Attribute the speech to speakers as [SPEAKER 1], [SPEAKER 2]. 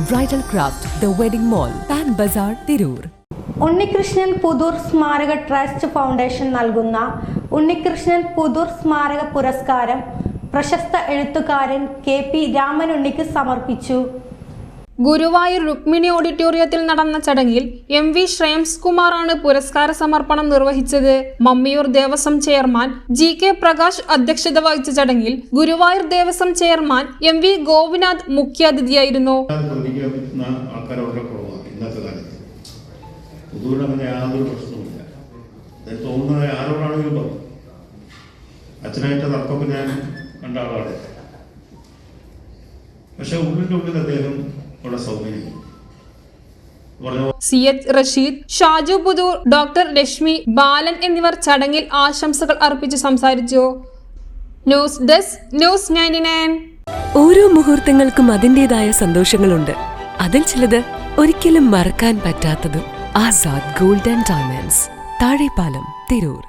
[SPEAKER 1] Bridal craft the wedding mall Pan Bazaar Tirur.
[SPEAKER 2] Unnikrishnan Puthur സ്മാരക trust foundation നൽകുന്ന ഉണ്ണികൃഷ്ണൻ പുതൂർ സ്മാരക പുരസ്കാരം പ്രശസ്ത എഴുത്തുകാരൻ KP രാമനുണ്ണിക്ക് സമർപ്പിച്ചു.
[SPEAKER 3] ഗുരുവായൂർ രുക്മിണി ഓഡിറ്റോറിയത്തിൽ നടന്ന ചടങ്ങിൽ MV ശ്രേംസ് കുമാറാണ് പുരസ്കാര സമർപ്പണം നിർവഹിച്ചത്. മമ്മിയൂർ ദേവസ്വം ചെയർമാൻ GK പ്രകാശ് അധ്യക്ഷത വഹിച്ച ചടങ്ങിൽ ഗുരുവായൂർ ദേവസ്വം ചെയർമാൻ MV ഗോപിനാഥ് മുഖ്യാതിഥിയായിരുന്നു.
[SPEAKER 4] അച്ഛനായിട്ട് തർക്കമൊക്കെ ഞാൻ കണ്ട ആളാണ്. പക്ഷെ ഉള്ളിൻ്റെ ഉള്ളിൽ അദ്ദേഹം അവിടെ സൗകര്യം
[SPEAKER 3] CH റഷീദ്, ഷാജു പുതൂർ, ഡോക്ടർ ലക്ഷ്മി, ബാലൻ എന്നിവർ ചടങ്ങിൽ ആശംസകൾ അർപ്പിച്ച് സംസാരിച്ചു. News desk news 99.
[SPEAKER 1] ഓരോ മുഹൂർത്തങ്ങൾക്കും അതിൻ്റെതായ സന്തോഷങ്ങളുണ്ട്. അതിൽ ചിലത് ഒരിക്കലും മറക്കാൻ പറ്റാത്തതും. Azad gold and diamonds, Thazhepalam, Tirur.